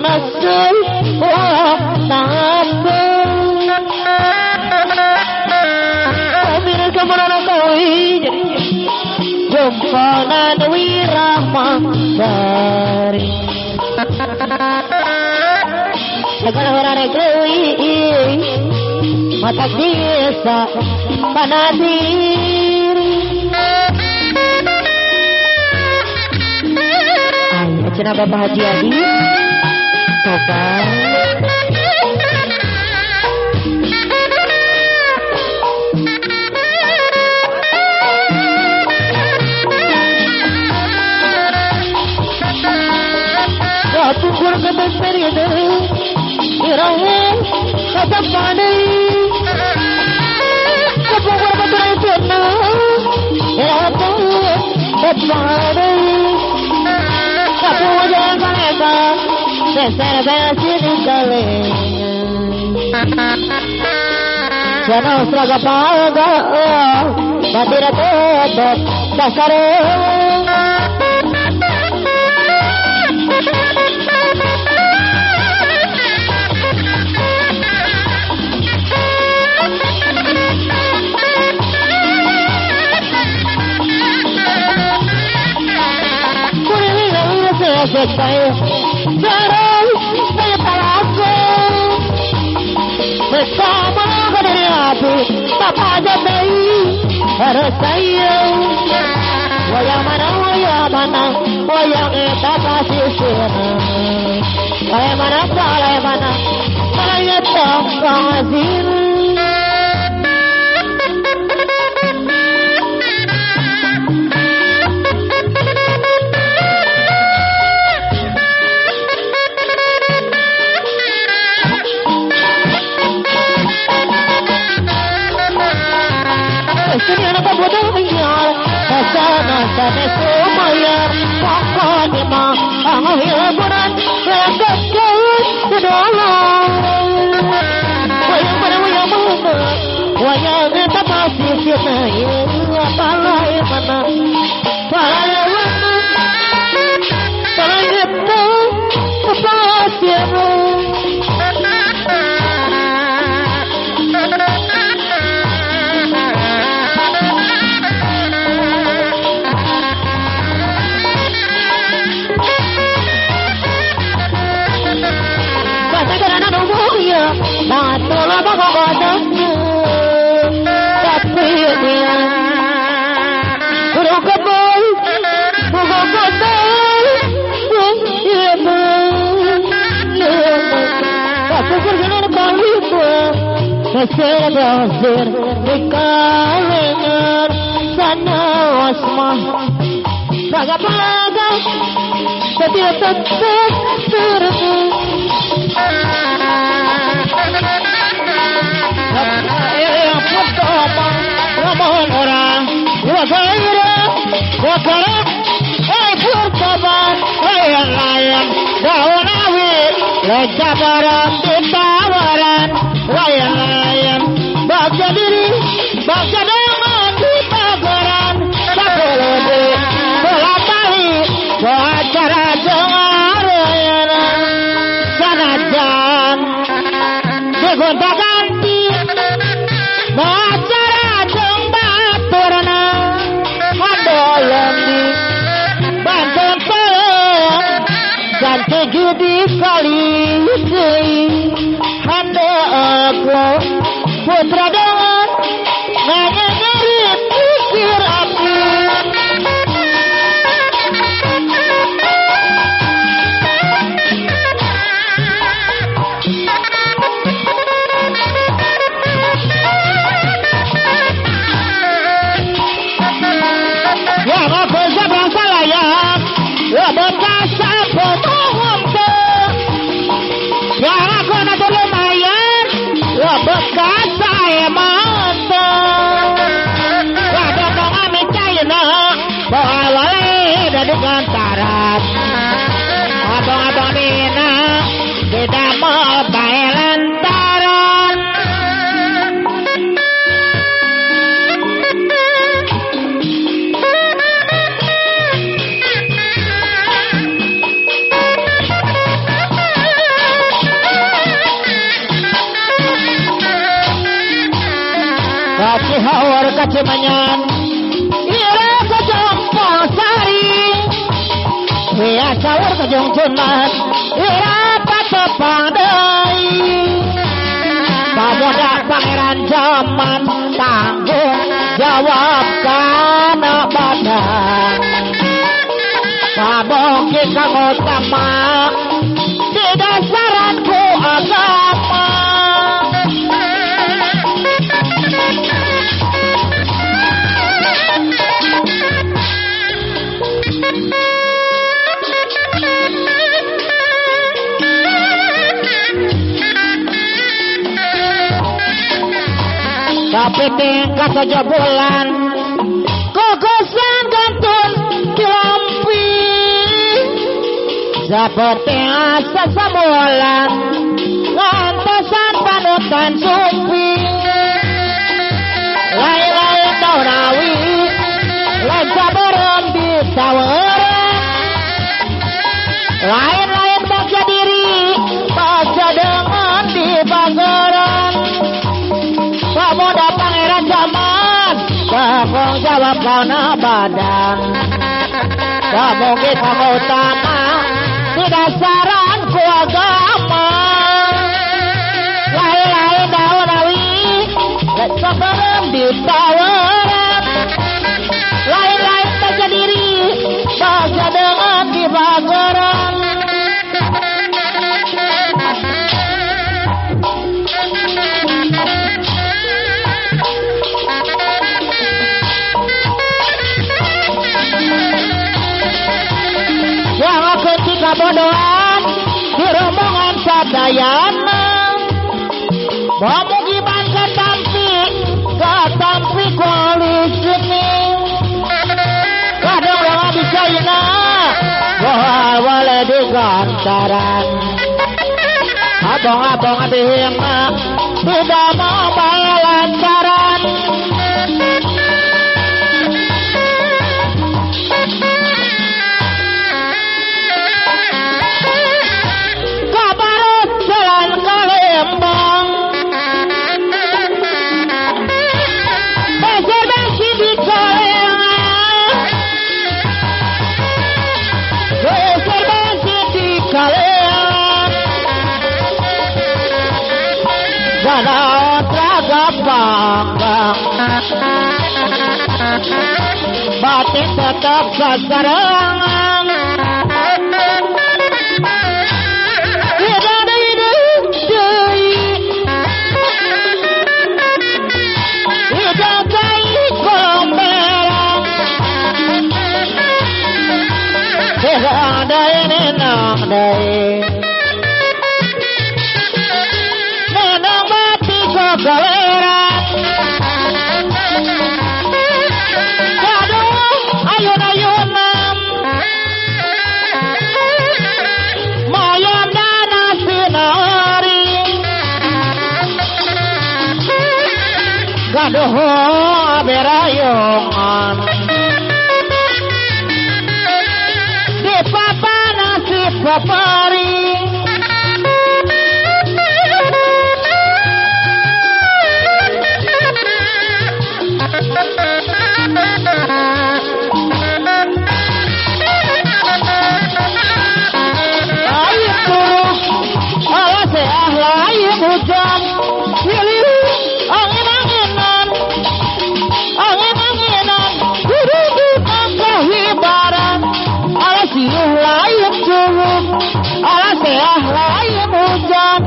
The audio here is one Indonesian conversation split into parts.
Nasul wa tabung Amir kemarana kawi Jompanan wirama dari Segala orang kawi Mata desa panadiri Ay, acara Bapak Haji Adi Coba Pukul kebesar itu Irahu kata pandai Kepukul betul itu Irahu kata pandai Kepukul jangan lebar Seser besi di kali Jangan seraga paga Batira tetap dasar Saya jarang saya palaku bersama dari api Papa Jadai harus saya wayang mana wayang kita kasih wayang mana saya tongkong azir Sini anak bodoh mengyar Sana sana sumaya Pokoknya mah Ang hiburan Lekat kait Kedolong Wayang mana Wayang kita masih kita Palai mana Palai mana Palai itu Pasir Batola bagadanya tapi dia udah kebal aku berjalan kali itu Kesir di kalengan sana wasmah paga setiap terbu Ramon orang Wakara Purtaban Layan Daun awit Lejabaran Ditawaran Layan Bagja diri Bagja dengan Ditawaran Sakulodi Belatari Wacara Jengarayan Sanajan Digonta ganti Wacara Jeng Baturana Adolan di Banten Pelong Ganti judi kali Handa aku Putra dengan Nanya ngerit pikir aku dengan tarat abang-abang Mina tidak mau bayar lantaran menyan ira kejong posari ya sawur kejong cuman ira patepang deui pamoda pangeran zaman tanggung jawab kana badan pamogi kang utama di dasaranku agama tapi tingkat saja bulan kokosan gantun kilampi seperti asa samulan ngantosan panutan sumpi lain-lain taunawi lain sabaran di tawaran lain-lain baca diri baca dengan di bagaran pemuda pangeran zaman tanggung jawab kana badan pemugi kamu utama di dasaran ku agama lain-lain daunawi sebelum ditawaran lain-lain baca diri baca dengan di bagaran bodohan di rombongan sadayana pemukiman ketampi koalisi kadang yang bisa ina wale di gantaran abang-abang dihina tidak mau bayar lantaran batin tetap sasarangan nenang bati kegaleran ayun-ayunan mayam dana sinari gaduh berayungan di papana si papari hujan angin-anginan duduk kehibaran ala siuh lain curug ala seah lain hujan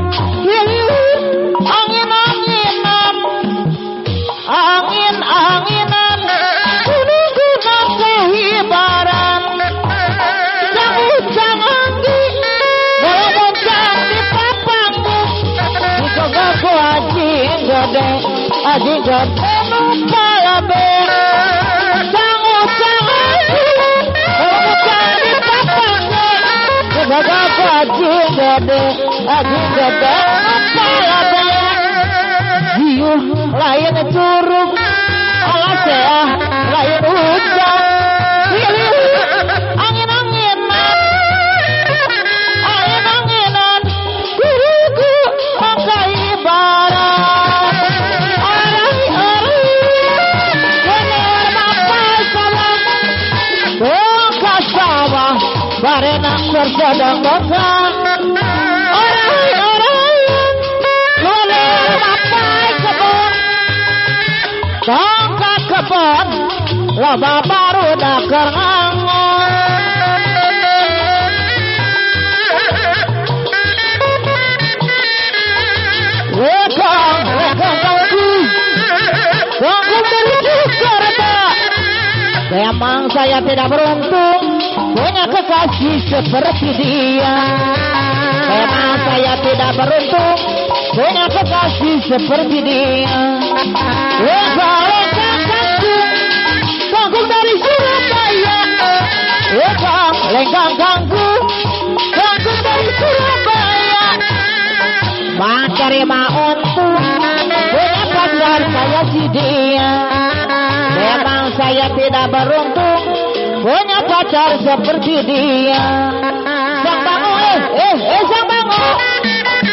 angin-anginan duduk kehibaran cang-cang anggi ngomong-cang di papangmu aku aji gede lupa labe cang-cang anggi ngomong-cang di papangmu aku aji gede lupa labe hiuh lain curug ala seah lain hujan pasar sedang buka. Orang-orang boleh mapai kebun, tongkat kebun, loba baru dah kerangon. Lekang ganggu, ganggu berjuka rata. Memang saya tidak beruntung punya kekasih seperti dia. Memang saya tidak beruntung punya kekasih seperti dia. Lekang ganggu, ganggu dari Surabaya. Lekang ganggu, ganggu dari Surabaya. Menerima untung punya pacar saya si dia. Memang saya tidak beruntung punya pacar seperti dia. Sang Bango, Sang Bango,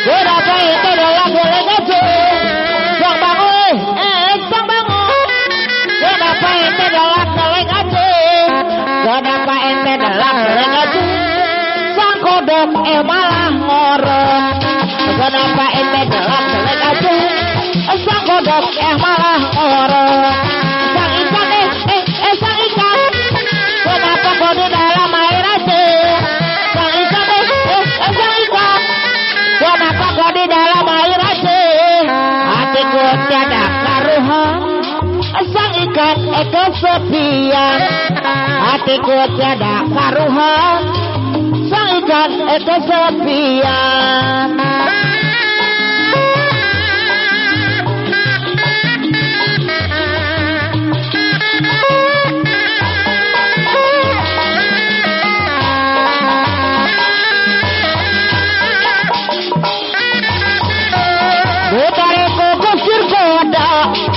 kenapa itu adalah delegasi? Sang Bango, Sang Bango, kenapa itu adalah delegasi? Kenapa itu adalah delegasi? Sang Kodok malah ngorok. Kenapa ente dalam delegasi? Sang Kodok malah ngorok. Sang ikan sang ikan, kenapa kau di dalam air aja? Sang ikan sang ikan, kenapa kau di dalam air aja? Hatiku tiada karuhan, sang ikan kesepian. Hatiku tiada karuhan, sang ikan kesepian.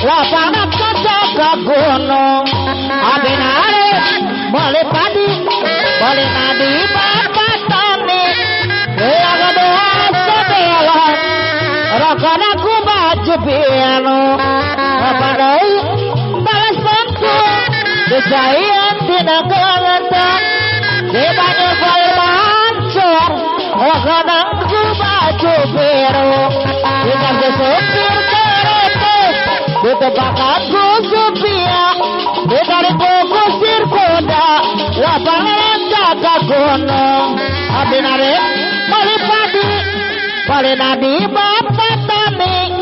Lapangan kaca ke gunung, abinare boleh padi, boleh nadi bapak tani. Dia kedua sebelah, rokan aku baju piano. Apa doi balas bantu, desain tidak kelentar. Di banyak kali mancur, rokan aku baju biru. Dikasih supir di tempat Supia, di tarik kusir kuda, lapangan jaga gunung. Abinare boleh padi, boleh nadi bapak tani.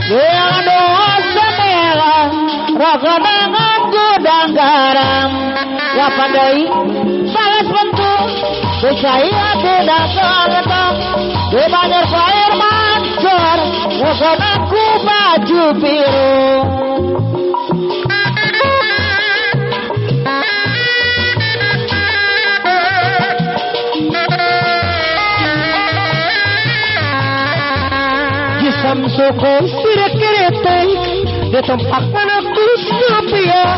Dia doa semela, raga dengan gudang garam. Ya pandai balas bentuk, saya tidak keletang. Di banyak air mancur, raga aku baju biru. Samsuko kira-kira di tempat anakku Supia,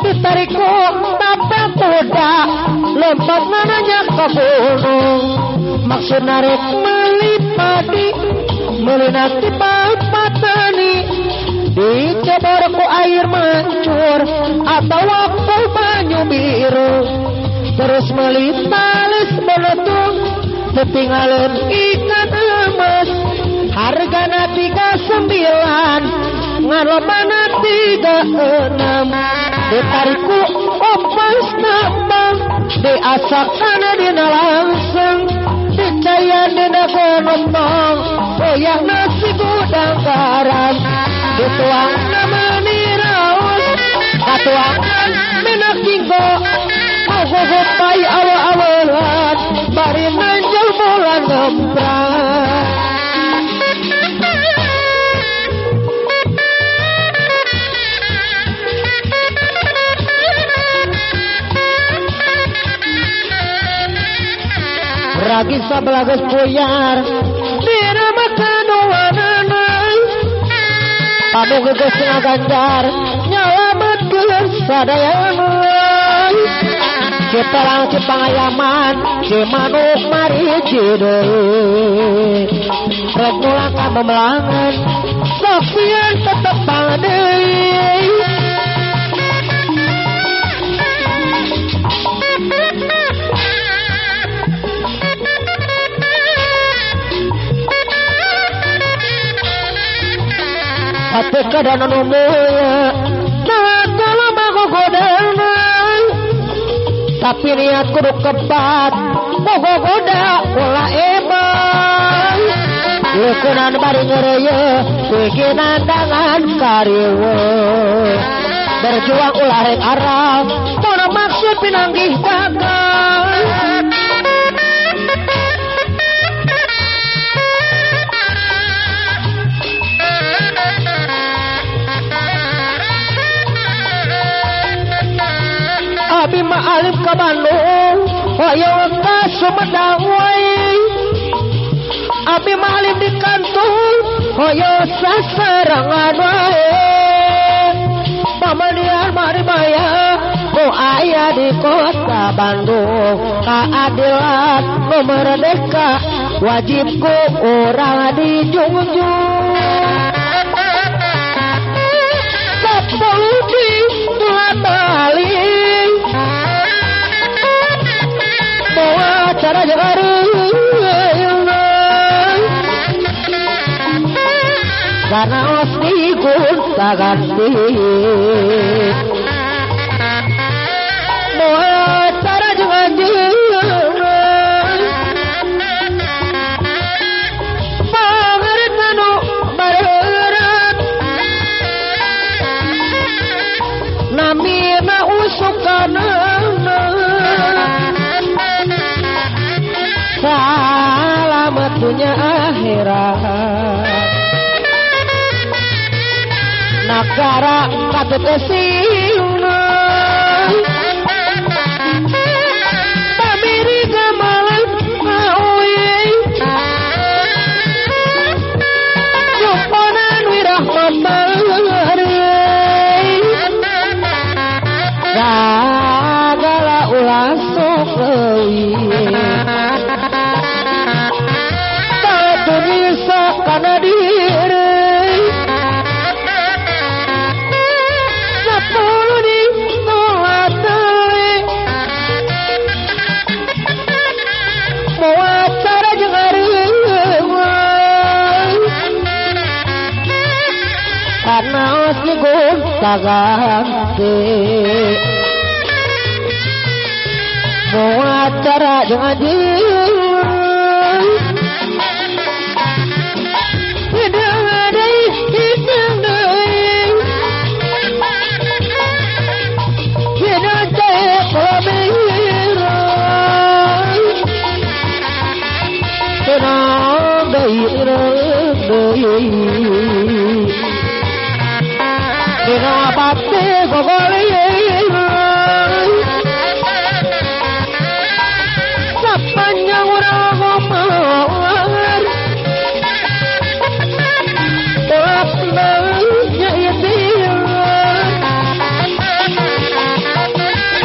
ditarikku tapel kuda, lempar nananya ke gunung. Maksud narik melipadi, melinati bapak tani. Diceborku air mancur atau aku banyu biru. Terus melitalis meletung, ketinggalan ikan emas. Hargana 39, ngalopana 36. Ditarikku opas nambang, diasakan dina langsung, dicayan dina gonotong, goyang nasi gudang garam. Dituang nama niraus, katuangan minak kinggo, gugupai awal-awalan, bari nanjol bulan ngemprang. Ragi sablagas puyar dina makanuanan, panu geges ngaganjar nyalamet geus sadayangan. Kita langsung pangayaman si manuk mari deui, rek mulang ka memelangan Sofian tetep pangadeui. keadaan umuya kalau mau godana tapi niat kudu kebat mau goda ulah emang leukeun bari ngeureuy bikinan dangan karieu berjuang ulah rek arah mono maksud pinanggih bakal Abi ma'alif ka Bandung hoyong ka Sumedang wae Abi ma'alif di kantor hoyong sasarangan wae pamalian maribaya ku aya di kota Bandung keadilan nu merdeka wajib ku urang dijunjung kapolri tuhan balik bawa cara jagareng karena osti gunta ganti bawa cara jagareng pangaritanu barerat namina usukana selamat dunia akhirat negara katutesina pamiri gamalan ngawi yuponan wirahmatari segala ulah sok leuwih bisa karena diri sepuluh di nulatari mau acara jengaring karena osni gonta ganti mau acara jengaring Dina pati gogolir sepanjang urang ngomong telap nanya itil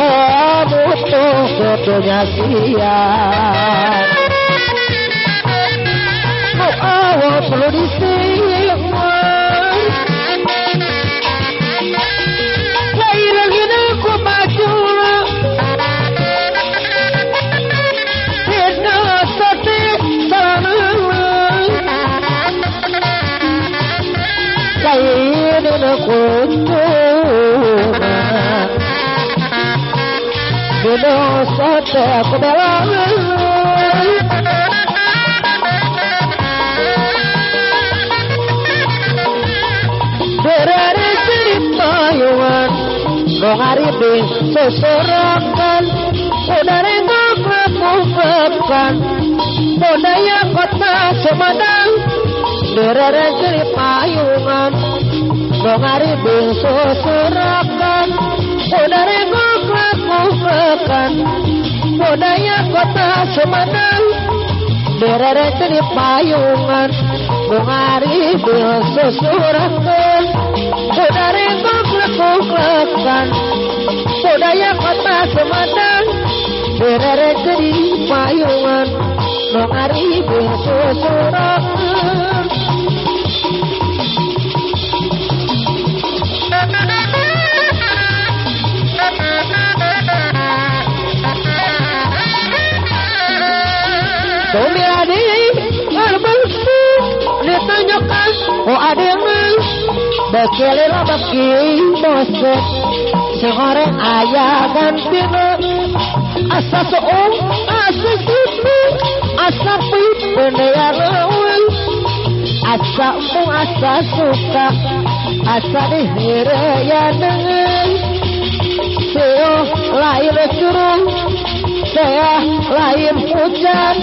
oh butuh kutunya siap mau awal perlu disimpan dosa aku bela berada di payungan ngaribing seserakan udah renggak lakukan budaya kota Sumedang berada di payungan ngaribing seserakan udah renggak lakukan budaya kota Sumedang berada di payungan ngaribing seserakan udah renggak lakukan budaya kota Sumedang berada di payungan ngaribing seserakan Tumi adik, ngarbansu, ditanyakan, oh ada yang Bekelera baki bose sing goreng aya gantina asa soong asa situ asa pipene lawan asa mu asa suka asa dihirayanan seo lain curung saya lain hujan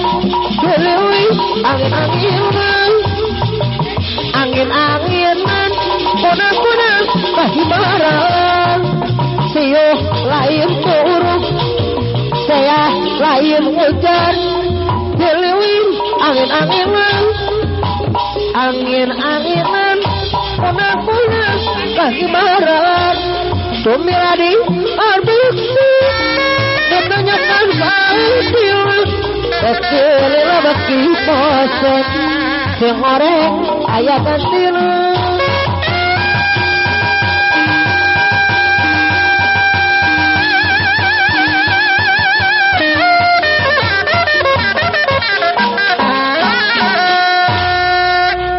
deui angin-anginan angin-anginan kuna-kuna kahibaran sio lain buruk saya lain hujan deui angin-anginan angin-anginan kuna-kuna kahibaran tumiladi arbiksi menanyakan hasil bekelera baki poset sing goreng aya gantina